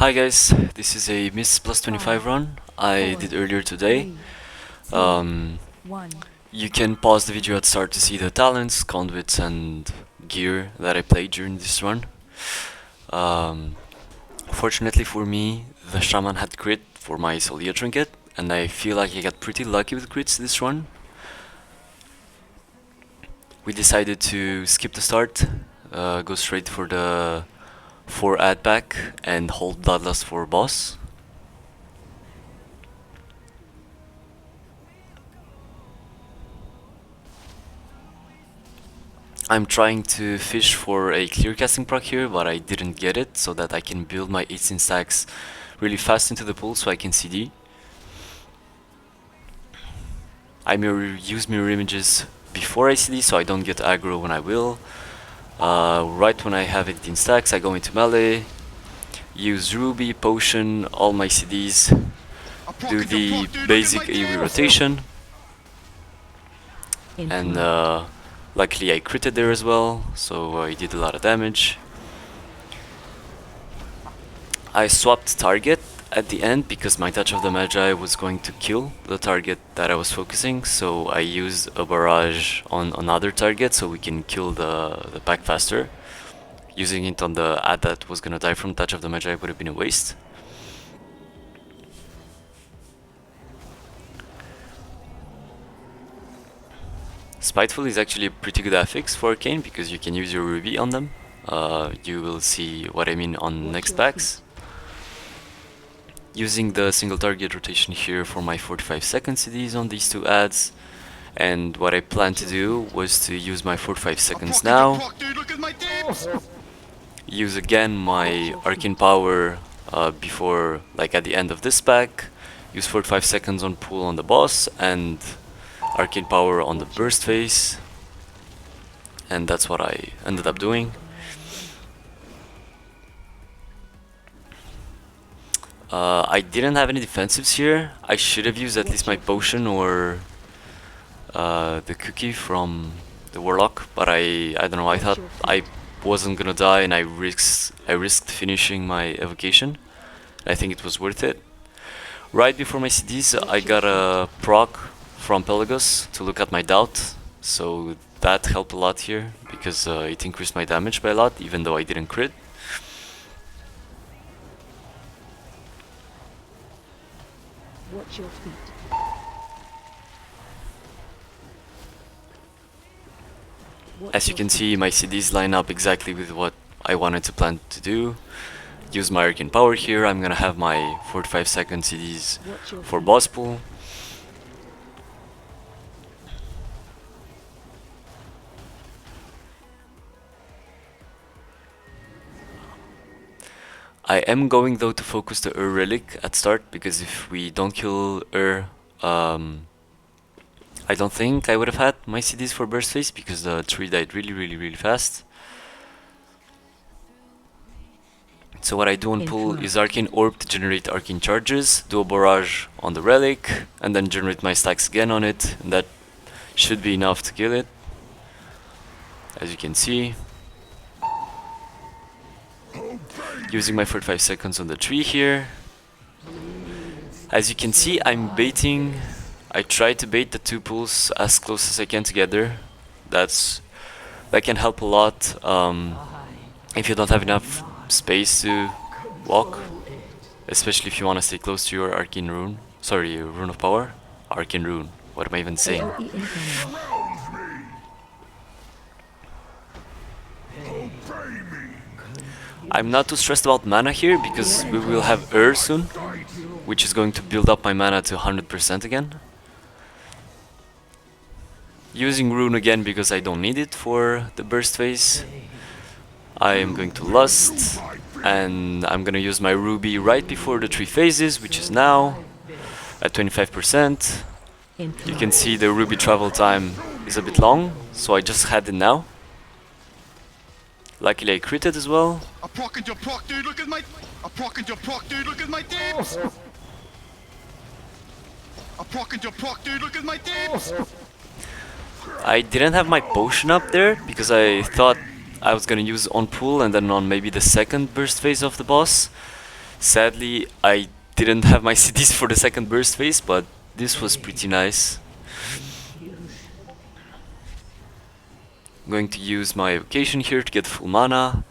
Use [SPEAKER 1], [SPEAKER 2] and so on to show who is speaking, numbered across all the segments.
[SPEAKER 1] Hi guys, this is a Miss Plus 25 run I did earlier today. You can pause the video at start to see the talents, conduits and gear that I played during this run. Fortunately for me, the Shaman had crit for my Solia trinket, and I feel like I got pretty lucky with crits this run. We decided to skip the start, go straight for the 4 add back and hold Bloodlust for boss. I'm trying to fish for a clear casting proc here, but I didn't get it, so that I can build my 18 stacks really fast into the pool so I can CD. I use mirror images before I CD so I don't get aggro when I will. Right when I have 18 stacks I go into melee, use Ruby, Potion, all my CDs, do the basic AoE rotation, and luckily I critted there as well, so I did a lot of damage. I swapped target at the end because my Touch of the Magi was going to kill the target that I was focusing, so I used a barrage on another target so we can kill the pack faster. Using it on the ad that was gonna die from Touch of the Magi would have been a waste. Spiteful is actually a pretty good affix for Arcane because you can use your Ruby on them. You will see what I mean on next packs. Using the single target rotation here for my 45-second CDs on these two ads. And what I plan to do was to use my 45 seconds now. Use again my Arcane Power before, like at the end of this pack. Use 45 seconds on pull on the boss and Arcane Power on the burst phase. And that's what I ended up doing. I didn't have any defensives here. I should have used at least my potion or the cookie from the warlock, but I don't know. I thought I wasn't gonna die, and I risked finishing my evocation. I think it was worth it. Right before my CDs, I got a proc from Pelagos to look at my doubt, so that helped a lot here because it increased my damage by a lot, even though I didn't crit.
[SPEAKER 2] Watch your feet.
[SPEAKER 1] As you can see, my CDs line up exactly with what I wanted to plan to do. Use my Arcane Power here. I'm gonna have my 45-second CDs for boss pool. I am going though to focus the relic at start, because if we don't kill I don't think I would have had my CDs for burst phase because the tree died really fast. So what I do on pull is Arcane Orb to generate Arcane Charges, do a barrage on the relic, and then generate my stacks again on it, and that should be enough to kill it, as you can see. Using my 45 seconds on the tree here. As you can see, I'm baiting. I try to bait the two pools as close as I can together. That can help a lot if you don't have enough space to walk, especially if you want to stay close to your Arcane Rune. Sorry, Rune of Power? Arcane Rune. What am I even saying? I'm not too stressed about mana here because we will have soon, which is going to build up my mana to 100% again. Using Rune again because I don't need it for the burst phase. I am going to Lust, and I'm gonna use my Ruby right before the 3 phases, which is now at 25%. You can see the Ruby travel time is a bit long, so I just had it now. Luckily I critted as well.
[SPEAKER 3] I procced your proc, dude, look at my... I procced your proc, dude, look at my dips! I procced your proc, dude, look at my dips!
[SPEAKER 1] I didn't have my potion up there because I thought I was gonna use on pull and then on maybe the second burst phase of the boss. Sadly, I didn't have my CDs for the second burst phase, but this was pretty nice. I'm going to use my evocation here to get full mana,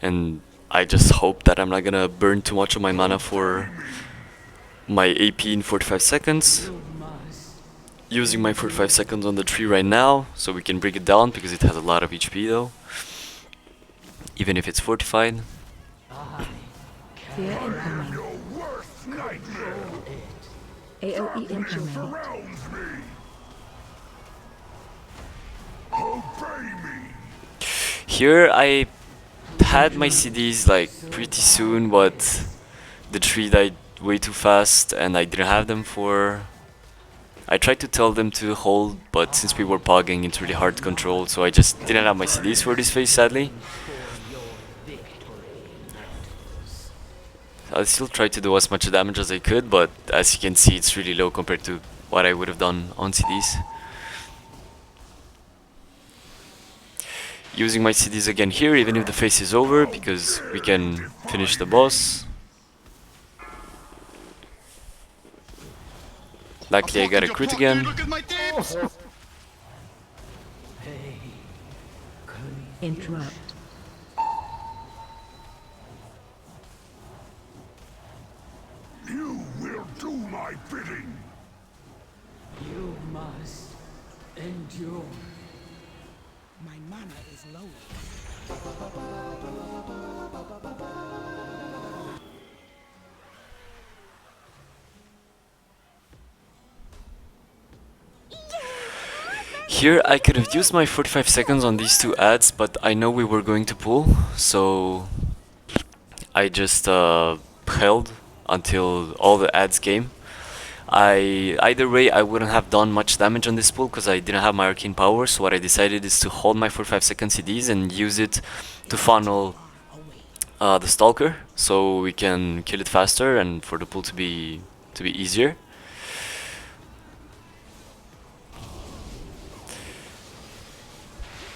[SPEAKER 1] and I just hope that I'm not gonna burn too much of my mana for my AP in 45 seconds. Using my 45 seconds on the tree right now, so we can bring it down because it has a lot of HP though, even if it's fortified.
[SPEAKER 2] Fear incoming. AOE incoming.
[SPEAKER 1] Here I had my CDs like pretty soon, but the tree died way too fast and I didn't have them for... I tried to tell them to hold, but since we were pogging, it's really hard to control, so I just didn't have my CDs for this phase, sadly. I still tried to do as much damage as I could, but as you can see, it's really low compared to what I would have done on CDs. Using my CDs again here, even if the phase is over, because we can finish the boss. Luckily I got a crit again.
[SPEAKER 3] Look at my dips.
[SPEAKER 2] Interrupt.
[SPEAKER 4] You will do my bidding.
[SPEAKER 5] You must endure.
[SPEAKER 2] My mana is low.
[SPEAKER 1] Here I could have used my 45 seconds on these two ads, but I know we were going to pull, so I just held until all the ads came. Either way, I wouldn't have done much damage on this pull because I didn't have my arcane power, so what I decided is to hold my 45 second CDs and use it to funnel the stalker, so we can kill it faster and for the pull to be easier.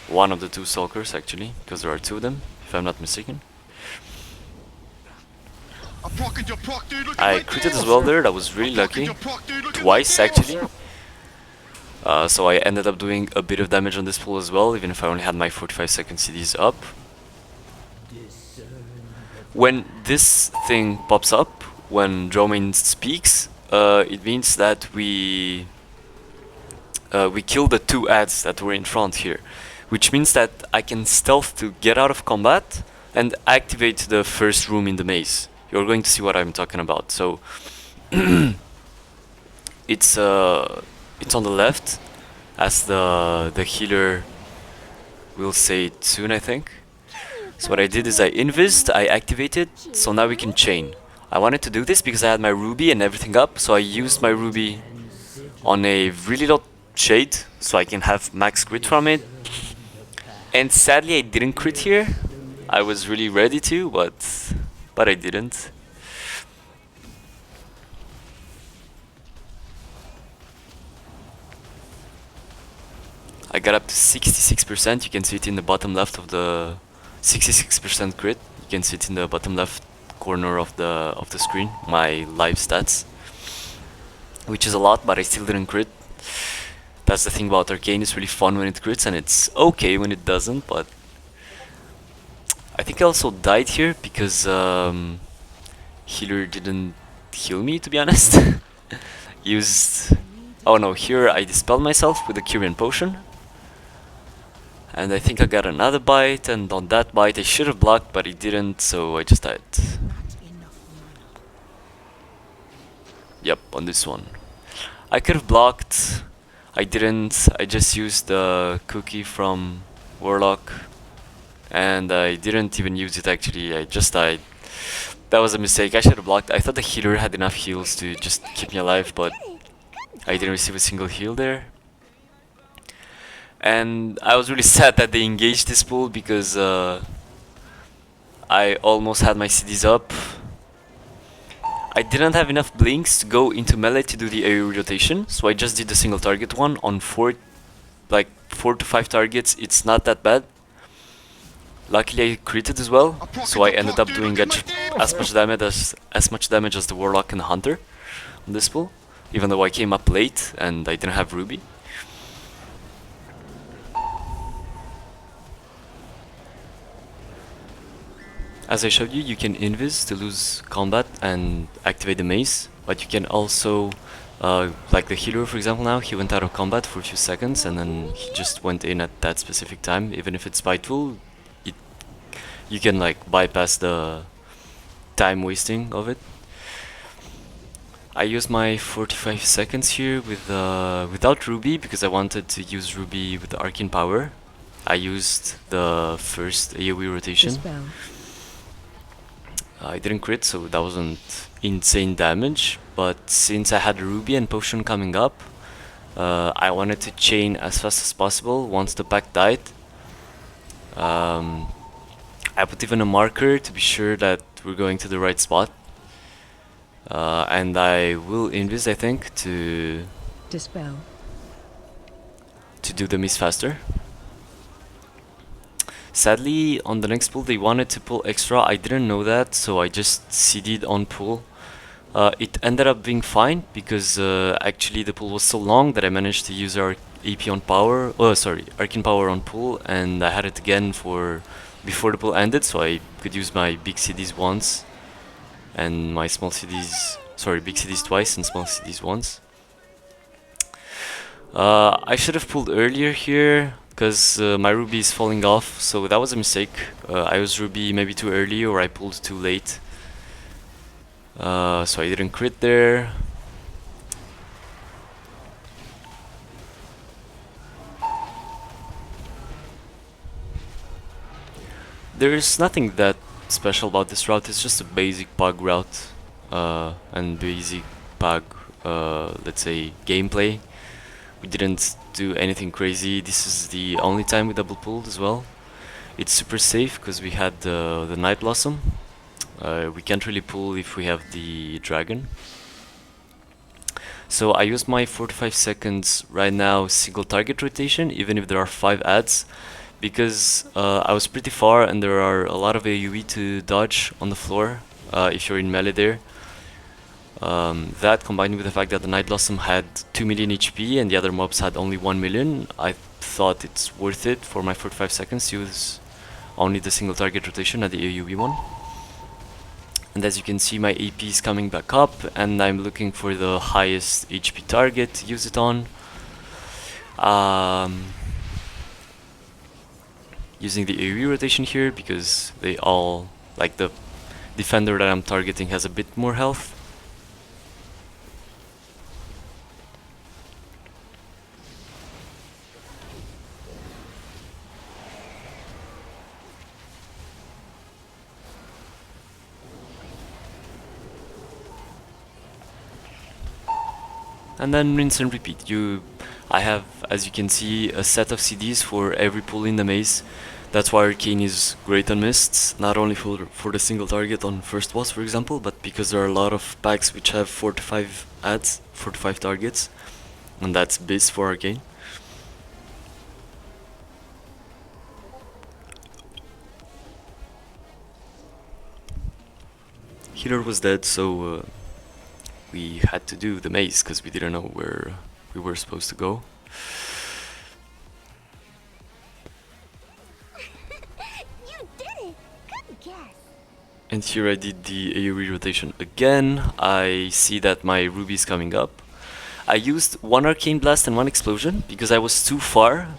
[SPEAKER 1] One of the two stalkers actually, because there are two of them, if I'm not mistaken. I critted as well there, that was really lucky. Twice actually. So I ended up doing a bit of damage on this pull as well, even if I only had my 45 second CDs up. When this thing pops up, when Dromain speaks, it means that we kill the two ads that were in front here. Which means that I can stealth to get out of combat and activate the first room in the maze. You're going to see what I'm talking about. So it's on the left, as the healer will say it soon, I think. So what I did is I invised, I activated, so now we can chain. I wanted to do this because I had my ruby and everything up, so I used my ruby on a really low shade, so I can have max crit from it. And sadly I didn't crit here. I was really ready to, but I didn't. I got up to 66%, you can see it in the bottom left of the 66% crit. You can see it in the bottom left corner of the screen, my live stats. Which is a lot, but I still didn't crit. That's the thing about Arcane, it's really fun when it crits and it's okay when it doesn't, but I think I also died here because healer didn't heal me, to be honest. Oh no, here I dispelled myself with a Kyrian potion. And I think I got another bite, and on that bite I should have blocked, but I didn't, so I just died. Yep, on this one. I could have blocked. I didn't. I just used the cookie from Warlock, and I didn't even use it actually. I just died. That was a mistake. I should have blocked. I thought the healer had enough heals to just keep me alive, but I didn't receive a single heal there. And I was really sad that they engaged this pool because I almost had my CDs up. I didn't have enough blinks to go into melee to do the AoE rotation, so I just did the single target one on 4 to 5 targets. It's not that bad. Luckily I critted as well, so I ended up doing as much damage as the Warlock and the Hunter on this pull, even though I came up late and I didn't have Ruby. As I showed you, you can invis to lose combat and activate the maze, but you can also, like the healer for example now, he went out of combat for a few seconds and then he just went in at that specific time. Even if it's spiteful, you can like bypass the time wasting of it. I used my 45 seconds here with without Ruby because I wanted to use Ruby with the Arcane Power. I used the first AoE rotation.
[SPEAKER 2] Dispel.
[SPEAKER 1] I didn't crit, so that wasn't insane damage, but since I had Ruby and Potion coming up, I wanted to chain as fast as possible once the pack died. I put even a marker to be sure that we're going to the right spot. And I will invis, I think, to
[SPEAKER 2] Dispel.
[SPEAKER 1] do the miss faster. Sadly, on the next pull they wanted to pull extra. I didn't know that, so I just CD'd on pull. It ended up being fine because actually the pull was so long that I managed to use our AP on power. Oh, sorry, Arcane Power on pull, and I had it again for before the pull ended, so I could use my big CDs once and my small CDs. Sorry, big CDs twice and small CDs once. I should have pulled earlier here because my Ruby is falling off, so that was a mistake. I used Ruby maybe too early or I pulled too late. So I didn't crit there. There's nothing that special about this route, it's just a basic pug route and basic pug, let's say, gameplay. We didn't do anything crazy. This is the only time we double pulled as well. It's super safe because we had the Night Blossom. We can't really pull if we have the dragon. So I use my 45 seconds right now single target rotation, even if there are 5 adds, because I was pretty far and there are a lot of AoE to dodge on the floor if you're in melee there. That combined with the fact that the Night Blossom had 2 million HP and the other mobs had only 1 million, I thought it's worth it for my 45 seconds to use only the single target rotation at the AoE one. And as you can see, my AP is coming back up and I'm looking for the highest HP target to use it on. Using the AoE rotation here because they all, like the defender that I'm targeting has a bit more health. And then rinse and repeat. I have, as you can see, a set of CDs for every pull in the maze. That's why Arcane is great on mists, not only for the single target on first boss, for example, but because there are a lot of packs which have 4 to 5 adds, 4 to 5 targets, and that's biz for Arcane. Healer was dead, so we had to do the maze because we didn't know where we were supposed to go.
[SPEAKER 6] You did it! Good guess.
[SPEAKER 1] And here I did the AoE rotation again. I see that my Ruby is coming up. I used 1 Arcane Blast and 1 Explosion because I was too far.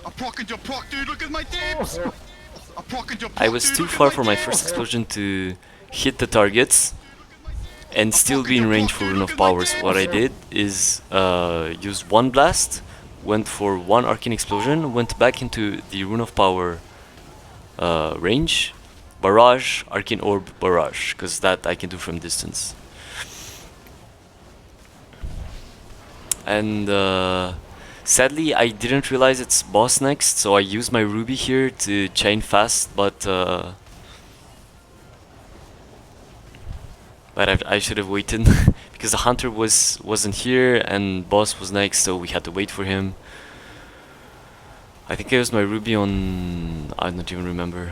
[SPEAKER 3] I'm procking your proc, dude. Look at my dips. I'm procking your proc,
[SPEAKER 1] I was
[SPEAKER 3] dude,
[SPEAKER 1] too
[SPEAKER 3] look at
[SPEAKER 1] far
[SPEAKER 3] my
[SPEAKER 1] for my
[SPEAKER 3] dips.
[SPEAKER 1] first explosion to hit the targets and still be in range for Rune of Power. So what I did is use 1 blast, went for 1 Arcane Explosion, went back into the Rune of Power range, Barrage, Arcane Orb, Barrage, because that I can do from distance. And sadly I didn't realize it's boss next, so I used my Ruby here to chain fast, but I should have waited because the hunter wasn't here and boss was next, so we had to wait for him. I think I used my ruby on... I don't even remember.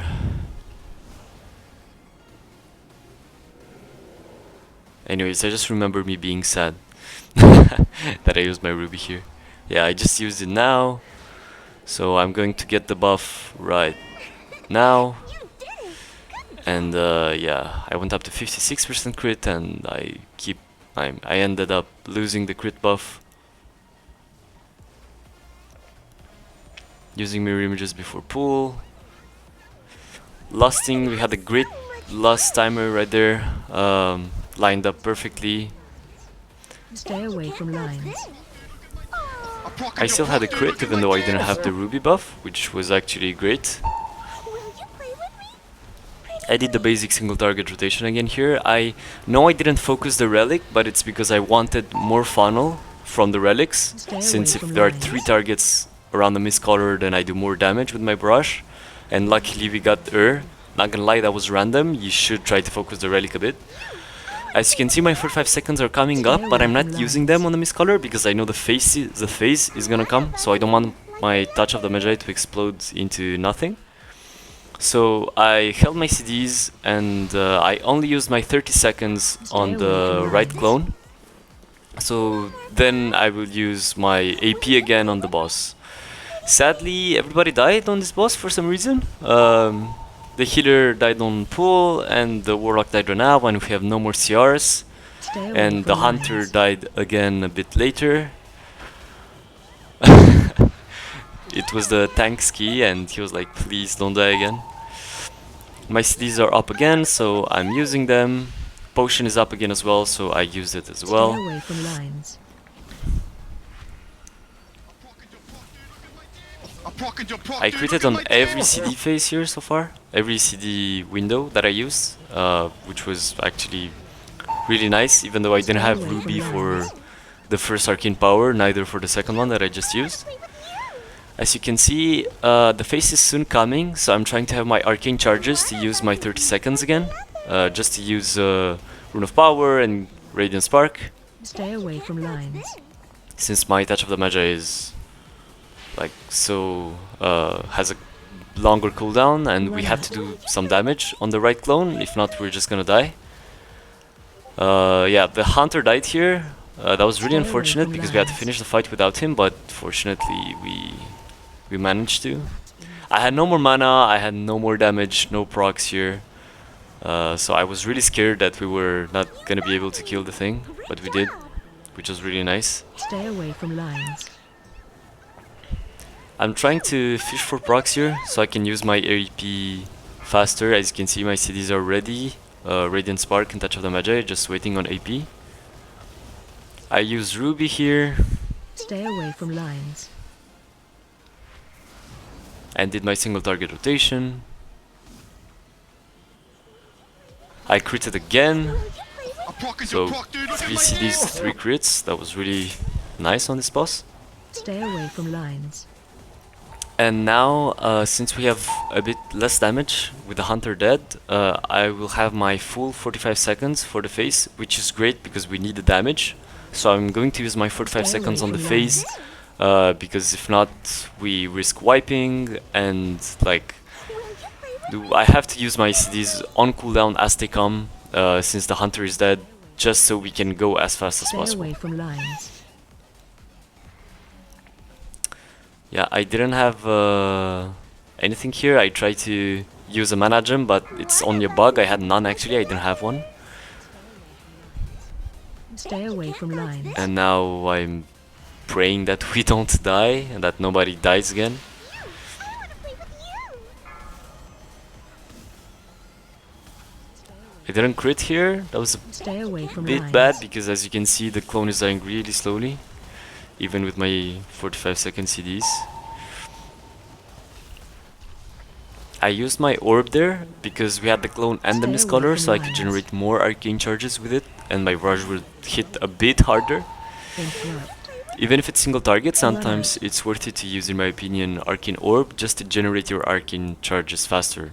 [SPEAKER 1] Anyways, I just remember me being sad that I used my ruby here. Yeah, I just used it now. So I'm going to get the buff right now. And yeah, I went up to 56% crit and I ended up losing the crit buff. Using mirror images before pool. Lusting, we had a great lust timer right there. Lined up perfectly.
[SPEAKER 2] Stay away from lines.
[SPEAKER 1] I still had a crit even though I didn't have the ruby buff, which was actually great. I did the basic single target rotation again here. I know I didn't focus the relic, but it's because I wanted more funnel from the relics, since if there are 3 targets around the mist color, then I do more damage with my brush. And luckily we got not gonna lie, that was random. You should try to focus the relic a bit. As you can see, my 45 seconds are coming up, but I'm not using them on the mist color because I know the phase is gonna come, so I don't want my touch of the Magi to explode into nothing. So I held my CDs and I only used my 30 seconds on the right clone. So then I will use my AP again on the boss. Sadly, everybody died on this boss for some reason. The healer died on pool, and the warlock died on now, and we have no more CRs. And the hunter died again a bit later. It was the tank ski, and he was like, please don't die again. My CDs are up again, so I'm using them. Potion is up again as well, so I used it as well.
[SPEAKER 2] Stay away from lines.
[SPEAKER 3] I
[SPEAKER 1] critted on every CD phase here so far, every CD window that I used, which was actually really nice, even though I didn't have Ruby for the first Arcane Power, neither for the second one that I just used. As you can see, the phase is soon coming, so I'm trying to have my Arcane charges to use my 30 seconds again, just to use Rune of Power and Radiant Spark.
[SPEAKER 2] Stay away from lines.
[SPEAKER 1] Since my Touch of the Magi is like so has a longer cooldown, and we have to do some damage on the right clone, if not we're just gonna die. Yeah, the hunter died here. That was really unfortunate because we had to finish the fight without him, but fortunately we managed to. I had no more mana, I had no more damage, no procs here. So I was really scared that we were not gonna be able to kill the thing, but we did, which was really nice.
[SPEAKER 2] Stay away from lines.
[SPEAKER 1] I'm trying to fish for procs here, so I can use my AP faster. As you can see, my CDs are ready. Radiant Spark and Touch of the Magi, just waiting on AP. I use Ruby here.
[SPEAKER 2] Stay away from lines.
[SPEAKER 1] And did my single target rotation. I critted again. So 3 CDs, 3 crits. That was really nice on this boss.
[SPEAKER 2] Stay away from lines.
[SPEAKER 1] And now, since we have a bit less damage with the hunter dead, I will have my full 45 seconds for the phase, which is great because we need the damage. So I'm going to use my 45 seconds on the phase, because if not, we risk wiping, and like, I have to use my CDs on cooldown as they come, since the hunter is dead, just so we can go as fast as possible.
[SPEAKER 2] Stay away from lines.
[SPEAKER 1] Yeah, I didn't have anything here. I tried to use a mana gem, but it's only a bug. I had none actually, I didn't have one.
[SPEAKER 2] Stay away from lines.
[SPEAKER 1] And now I'm praying that we don't die and that nobody dies again. I didn't crit here. That was a
[SPEAKER 2] Stay away from
[SPEAKER 1] bit
[SPEAKER 2] lines.
[SPEAKER 1] bad because as you can see the clone is dying really slowly, even with my 45-second CDs. I used my orb there because we had the clone and the
[SPEAKER 2] Stay
[SPEAKER 1] mist
[SPEAKER 2] away
[SPEAKER 1] color,
[SPEAKER 2] from
[SPEAKER 1] so I could
[SPEAKER 2] lines.
[SPEAKER 1] generate more arcane charges with it, and my rush would hit a bit harder.
[SPEAKER 2] Interrupt.
[SPEAKER 1] Even if it's single target, sometimes it's worth it to use, in my opinion, arcane orb just to generate your arcane charges faster.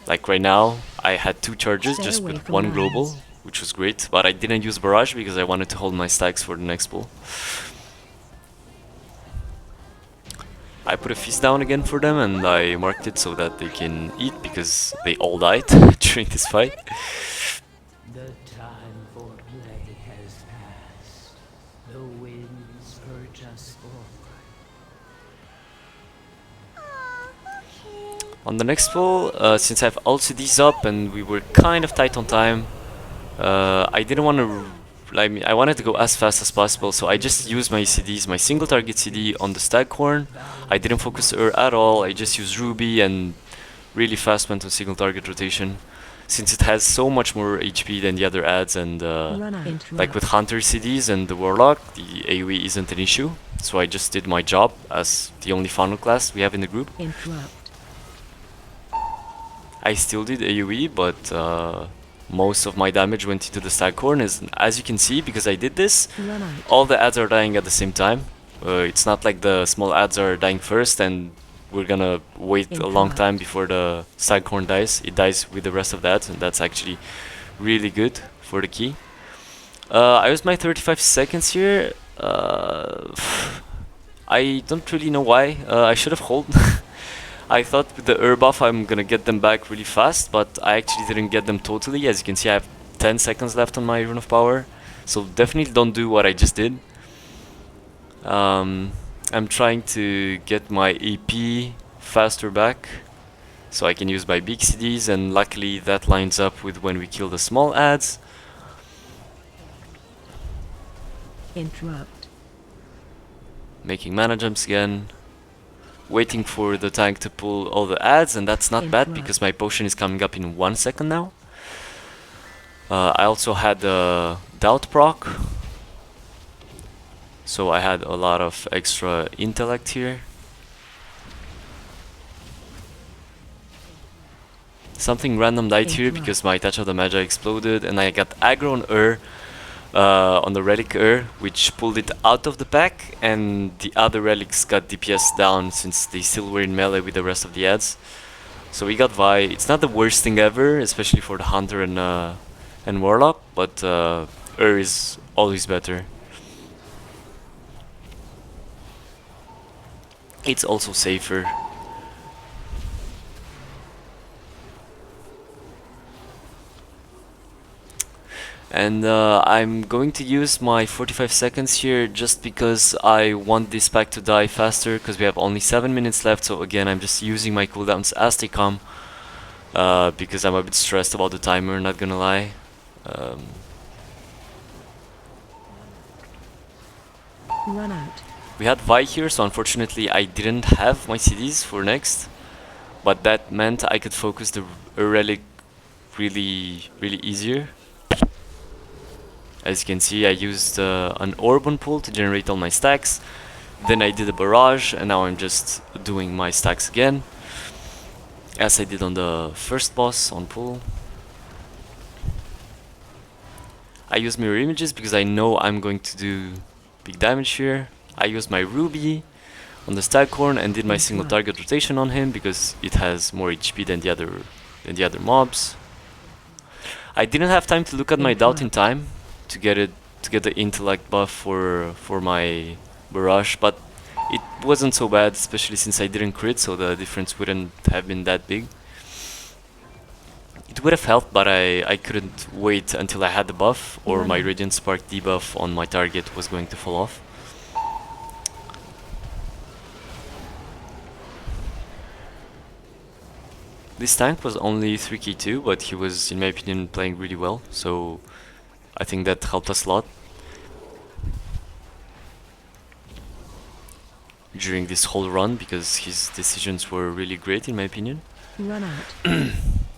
[SPEAKER 1] Like right now, I had 2 charges
[SPEAKER 2] Stay
[SPEAKER 1] just
[SPEAKER 2] away
[SPEAKER 1] with
[SPEAKER 2] from
[SPEAKER 1] 1
[SPEAKER 2] lines.
[SPEAKER 1] global, which was great, but I didn't use barrage because I wanted to hold my stacks for the next pull. I put a feast down again for them, and I marked it so that they can eat because they all died during this fight.
[SPEAKER 5] The time for play has passed. The winds urge us forward.
[SPEAKER 6] Okay.
[SPEAKER 1] On the next pull, since I have all CDs up and we were kind of tight on time, I didn't want to. I wanted to go as fast as possible, so I just used my CDs, my single target CD on the Staghorn. I didn't focus her at all. I just used Ruby and really fast went on single target rotation, since it has so much more HP than the other ads, and
[SPEAKER 2] Run out.
[SPEAKER 1] like with Hunter CDs and the Warlock, the AoE isn't an issue. So I just did my job as the only funnel class we have in the group.
[SPEAKER 2] Interrupt.
[SPEAKER 1] I still did AoE, but most of my damage went into the Staghorn. As you can see, because I did this,
[SPEAKER 2] Run out.
[SPEAKER 1] all the ads are dying at the same time. It's not like the small ads are dying first and we're gonna wait a long time before the Staghorn dies. It dies with the rest of the ads, and that's actually really good for the key. I used my 35 seconds here. I don't really know why. I should have hold. I thought with the buff I'm gonna get them back really fast, but I actually didn't get them totally. As you can see, I have 10 seconds left on my Rune of Power, so definitely don't do what I just did. I'm trying to get my AP faster back, so I can use my big CDs, and luckily that lines up with when we kill the small ads.
[SPEAKER 2] Interrupt.
[SPEAKER 1] Making mana jumps again. Waiting for the tank to pull all the ads, and that's not bad because my potion is coming up in 1 second now. I also had the doubt proc, so I had a lot of extra intellect here. Something random died here because my Touch of the Magi exploded, and I got aggro on the relic which pulled it out of the pack, and the other relics got DPS down since they still were in melee with the rest of the ads. So we got Vi. It's not the worst thing ever, especially for the Hunter and Warlock, but is always better. It's also safer. And I'm going to use my 45 seconds here just because I want this pack to die faster, because we have only 7 minutes left. So again, I'm just using my cooldowns as they come, because I'm a bit stressed about the timer, not gonna lie.
[SPEAKER 2] Run out.
[SPEAKER 1] We had Vi here, so unfortunately I didn't have my CDs for next, but that meant I could focus the relic really easier. As you can see, I used an orb on pull to generate all my stacks. Then I did a barrage, and now I'm just doing my stacks again, as I did on the first boss on pull. I use mirror images because I know I'm going to do big damage here. I used my Ruby on the Staghorn and did my single target rotation on him because it has more HP than the other mobs. I didn't have time to look at my doubt in time to get the intellect buff for my barrage, but it wasn't so bad, especially since I didn't crit, so the difference wouldn't have been that big. It would have helped, but I couldn't wait until I had the buff, or my Radiant Spark debuff on my target was going to fall off. This tank was only 3k2, but he was, in my opinion, playing really well, so I think that helped us a lot during this whole run, because his decisions were really great in my opinion.
[SPEAKER 2] Run out.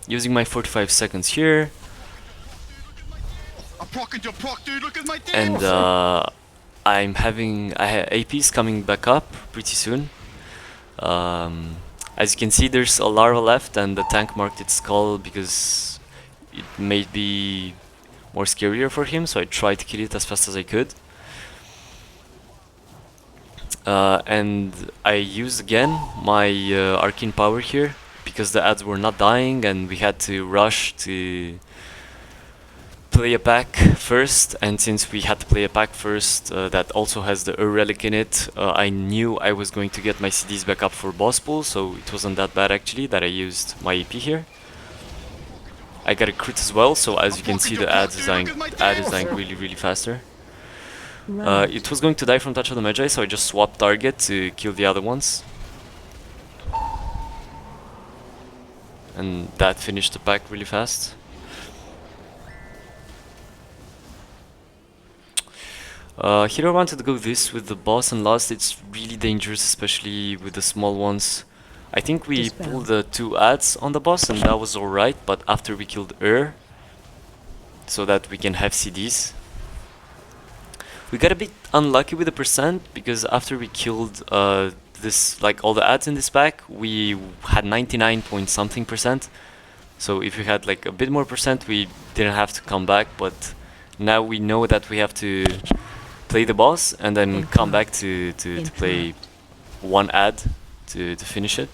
[SPEAKER 3] Using my 45 seconds here. I'm procking your proc, dude. Look at my
[SPEAKER 1] And I have APs coming back up pretty soon. As you can see, there's a larva left, and the tank marked its skull because it may be more scarier for him, so I tried to kill it as fast as I could. And I used again my arcane power here because the ads were not dying, and we had to rush to play a pack first, and since we had to play a pack first that also has the relic in it, I knew I was going to get my CDs back up for boss pool, so it wasn't that bad actually that I used my AP here. I got a crit as well, so as you can see the ad is dying really faster. It was going to die from Touch of the Magi, so I just swapped target to kill the other ones. And that finished the pack really fast. Here I wanted to go this with the boss and last. It's really dangerous, especially with the small ones. I think we pulled the 2 ads on the boss and that was alright, but after we killed so that we can have CDs. We got a bit unlucky with the percent, because after we killed this, like all the ads in this pack, we had 99 point something %. So if we had like a bit more %, we didn't have to come back, but now we know that we have to play the boss and then come back to play 1 ad to finish it.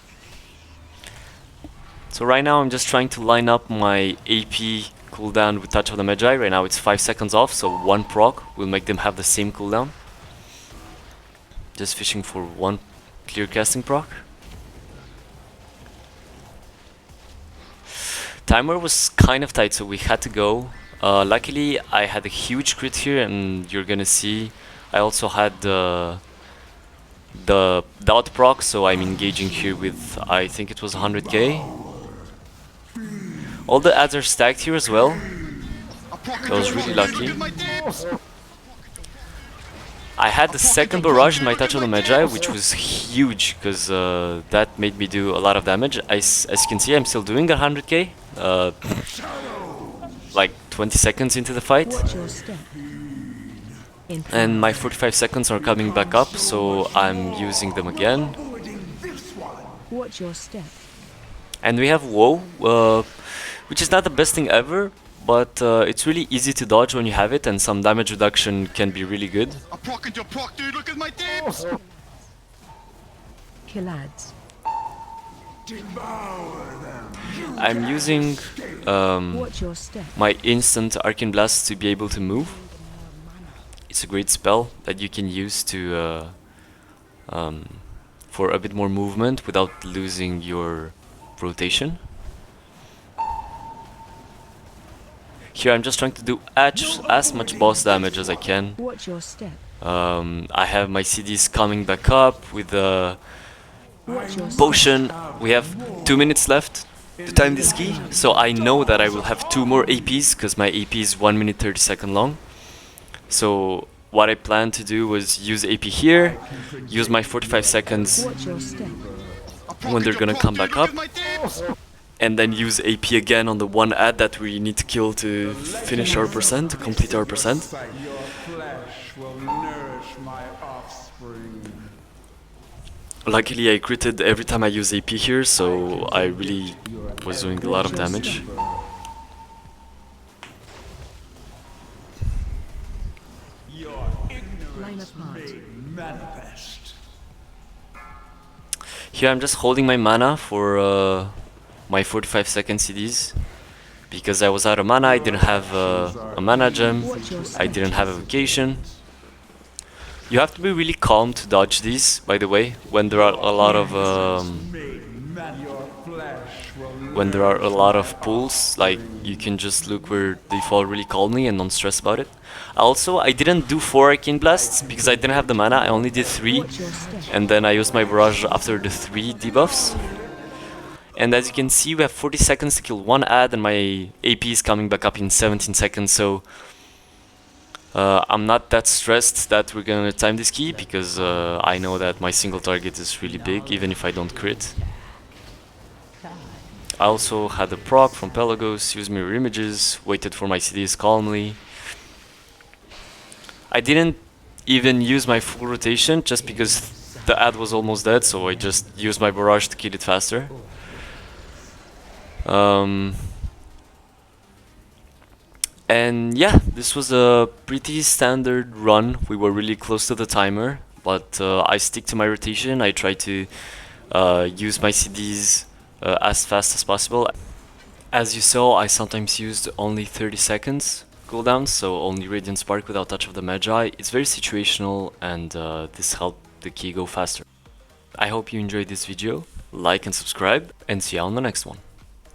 [SPEAKER 1] So right now I'm just trying to line up my AP cooldown with Touch of the Magi. Right now it's 5 seconds off, so 1 proc will make them have the same cooldown. Just fishing for 1 clear casting proc. Timer was kind of tight, so we had to go. Luckily I had a huge crit here, and you're gonna see I also had the dot proc, so I'm engaging here with, I think it was 100k. All the ads are stacked here as well. I was really lucky. I had the second barrage in my Touch of the Magi, which was huge, because that made me do a lot of damage. As you can see, I'm still doing 100k, like 20 seconds into the fight. And my 45 seconds are coming back up, so I'm using them again.
[SPEAKER 2] Watch your step.
[SPEAKER 1] And we have Woe, which is not the best thing ever, but it's really easy to dodge when you have it, and some damage reduction can be really good.
[SPEAKER 3] I'm procking your proc, dude. Look at my dips.
[SPEAKER 2] Kill ads.
[SPEAKER 1] I'm using
[SPEAKER 2] Watch your step.
[SPEAKER 1] my instant Arcane Blast to be able to move. It's a great spell that you can use to for a bit more movement without losing your rotation. Here I'm just trying to do as much boss damage as I can.
[SPEAKER 2] Watch your step.
[SPEAKER 1] I have my CDs coming back up with the
[SPEAKER 2] Watch your step.
[SPEAKER 1] potion. We have 2 minutes left to time this key, so I know that I will have 2 more APs, because my AP is 1 minute 30 seconds long. So what I plan to do was use AP here, use my 45 seconds
[SPEAKER 2] Watch your step.
[SPEAKER 1] when they're gonna come back up, and then use AP again on the 1 ad that we need to kill to finish our percent, to complete our percent.
[SPEAKER 4] Your flesh will nourish my offspring.
[SPEAKER 1] Luckily I critted every time I use AP here, so I really was doing a lot of damage.
[SPEAKER 4] Your
[SPEAKER 2] Line
[SPEAKER 4] ignorance
[SPEAKER 2] apart.
[SPEAKER 4] made manifest.
[SPEAKER 1] Here I'm just holding my mana for my 45 second CDs, because I was out of mana. I didn't have a mana gem, I didn't have a vacation. You have to be really calm to dodge these, by the way, when there are a lot of pulls. Like, you can just look where they fall really calmly and don't stress about it. Also, I didn't do 4 Arcane Blasts because I didn't have the mana. I only did 3, and then I used my barrage after the 3 debuffs. And as you can see, we have 40 seconds to kill 1 ad, and my AP is coming back up in 17 seconds, so I'm not that stressed that we're gonna time this key, because I know that my single target is really big, even if I don't crit. I also had a proc from Pelagos, used mirror images, waited for my CDs calmly. I didn't even use my full rotation, just because the ad was almost dead, so I just used my barrage to kill it faster. And yeah, this was a pretty standard run. We were really close to the timer, but I stick to my rotation. I try to use my CDs as fast as possible. As you saw, I sometimes used only 30 seconds cooldowns, so only Radiant Spark without Touch of the Magi. It's very situational, and this helped the key go faster. I hope you enjoyed this video, like and subscribe, and see you on the next one.